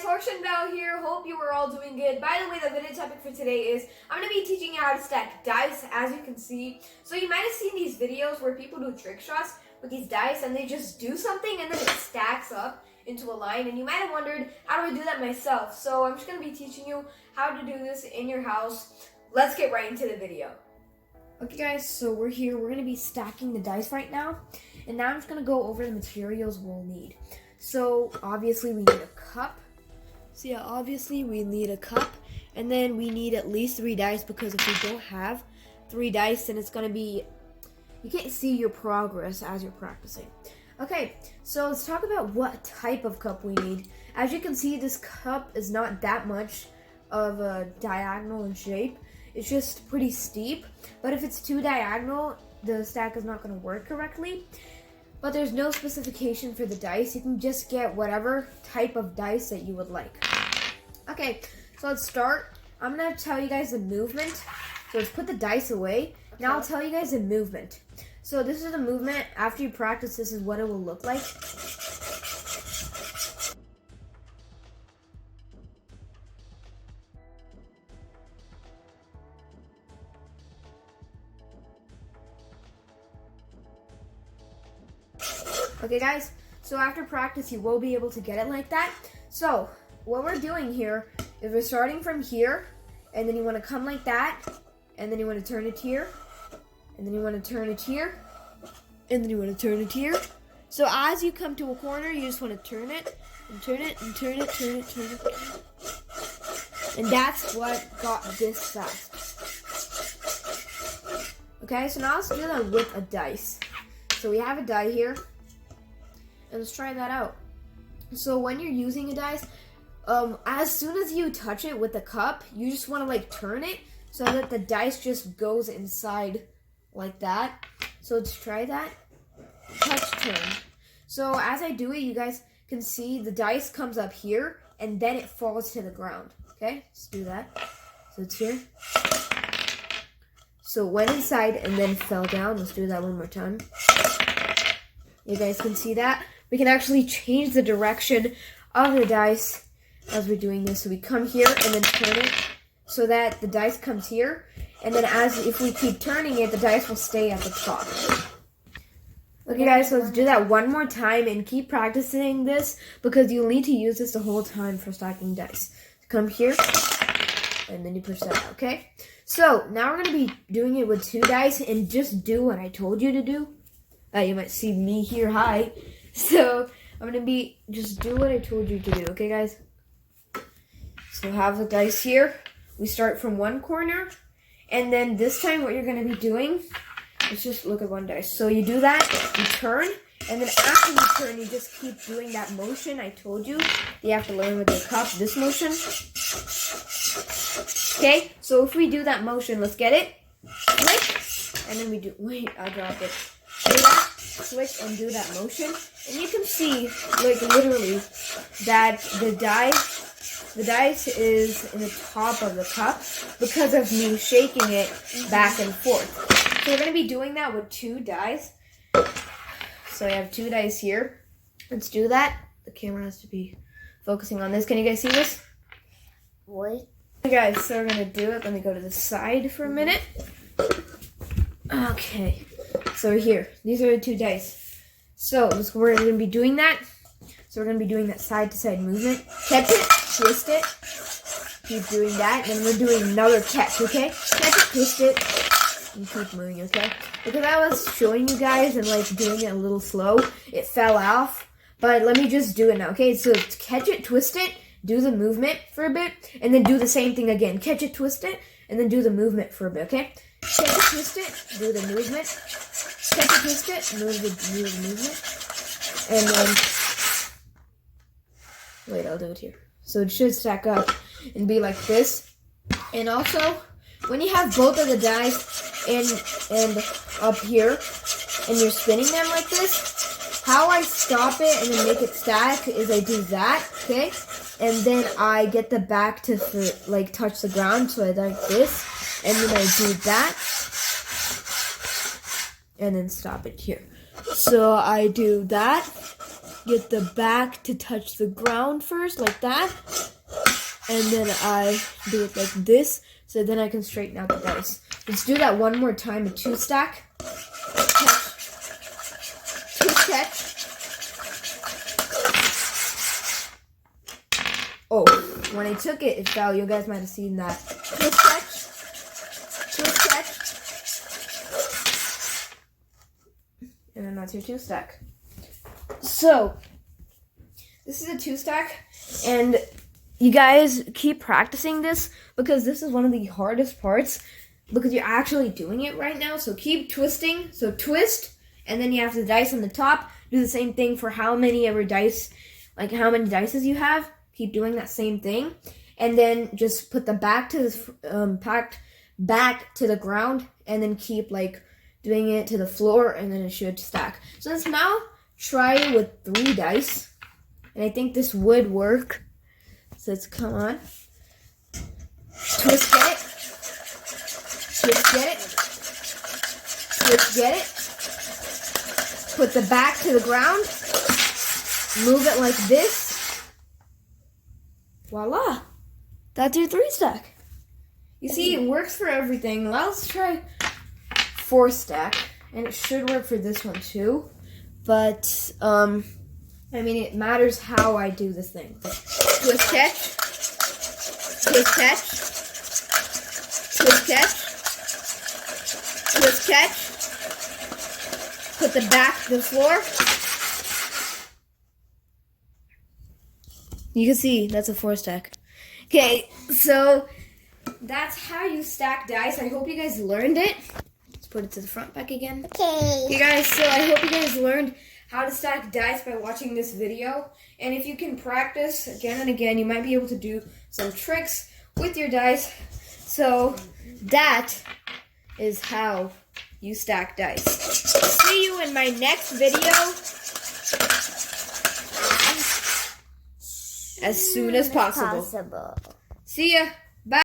Harshan here. Hope you are all doing good. By the way, the video topic for today is I'm going to be teaching you how to stack dice, as you can see. So you might have seen these videos where people do trick shots with these dice and they just do something and then it stacks up into a line, and you might have wondered, how do I do that myself? So I'm just going to be teaching you how to do this in your house. Let's get right into the video. Okay guys, so we're here. We're going to be stacking the dice right now. And now I'm just going to go over the materials we'll need. So obviously we need a cup. So yeah, obviously we need a cup. And then we need at least 3 dice, because if we don't have 3 dice, then it's going to be, you can't see your progress as you're practicing. Okay, so let's talk about what type of cup we need. As you can see, this cup is not that much of a diagonal in shape. It's just pretty steep. But if it's too diagonal, the stack is not going to work correctly. But there's no specification for the dice. You can just get whatever type of dice that you would like. Okay, so let's start. I'm going to tell you guys the movement. So let's put the dice away. Okay. Now I'll tell you guys the movement. So this is the movement. After you practice, this is what it will look like. Okay guys, so after practice you will be able to get it like that. So what we're doing here is we're starting from here, and then you want to come like that, and then you want to turn it here, and then you want to turn it here, and then you want to turn it here. So as you come to a corner, you just want to turn it, and turn it, and turn it, turn it, turn it. And that's what got this fast. Okay, so now let's do that with a dice. So we have a die here. And let's try that out. So when you're using a dice, as soon as you touch it with the cup, you just want to like turn it so that the dice just goes inside like that. So let's try that. Touch, turn. So as I do it, you guys can see the dice comes up here and then it falls to the ground. Okay, let's do that. So it's here. So it went inside and then fell down. Let's do that one more time. You guys can see that. We can actually change the direction of the dice as we're doing this. So we come here and then turn it so that the dice comes here. And then if we keep turning it, the dice will stay at the top. Okay guys, so let's do that one more time and keep practicing this, because you'll need to use this the whole time for stacking dice. Come here and then you push that out, okay? So now we're going to be doing it with 2 dice, and just do what I told you to do. You might see me here, hi. So I'm going to be, just do what I told you to do, okay guys? So have the dice here. We start from one corner, and then this time what you're going to be doing is just look at one dice. So you do that, you turn, and then after you turn, you just keep doing that motion I told you. You have to learn with your cup, this motion. Okay, so if we do that motion, let's get it. Click, and then we do, wait, I dropped it. Do that, click, and do that motion, and you can see, like, literally, that the dice is in the top of the cup because of me shaking it back and forth. So we're going to be doing that with 2 dice. So I have 2 dice here. Let's do that. The camera has to be focusing on this. Can you guys see this? What? Okay guys, so we're going to do it. Let me go to the side for a minute. Okay. So here, these are the 2 dice. So we're going to be doing that. So we're going to be doing that side-to-side movement. Catch it, twist it. Keep doing that. And then we're doing another catch, okay? Catch it, twist it, and keep moving, okay? Because I was showing you guys and like doing it a little slow, it fell off. But let me just do it now, okay? So catch it, twist it, do the movement for a bit, and then do the same thing again. Catch it, twist it, and then do the movement for a bit, okay? Catch it, twist it, do the movement. Catch it, twist it, move the movement. And then, wait, I'll do it here. So it should stack up and be like this. And also, when you have both of the dice and up here, and you're spinning them like this, how I stop it and then make it stack is I do that, okay? And then I get the back to like touch the ground, so I like this, and then I do that, and then stop it here. So I do that, get the back to touch the ground first, like that. And then I do it like this, so then I can straighten out the dice. Let's do that one more time, a 2-stack. Catch. Twist catch. Oh, when I took it, it fell. You guys might have seen that. Twist catch. Twist catch. And then that's your 2-stack. So, this is a 2-stack, and you guys keep practicing this because this is one of the hardest parts because you're actually doing it right now. So keep twisting. So twist, and then you have the dice on the top. Do the same thing for how many dices you have. Keep doing that same thing, and then just put the back to the back to the ground, and then keep like doing it to the floor, and then it should stack. So let's now try with 3 dice, and I think this would work. So let's come on. Twist, get it. Twist, get it. Twist, get it. Put the back to the ground. Move it like this. Voila. That's your 3-stack. You see, it works for everything. Let's try 4-stack. And it should work for this one too. But, I mean, it matters how I do this thing. Twist catch. Twist catch. Twist catch. Twist catch. Put the back to the floor. You can see that's a 4-stack. Okay, so that's how you stack dice. I hope you guys learned it. Let's put it to the front back again. Okay, guys, so I hope you guys learned how to stack dice by watching this video. And if you can practice again and again, you might be able to do some tricks with your dice. So that is how you stack dice. See you in my next video as soon as possible. See ya.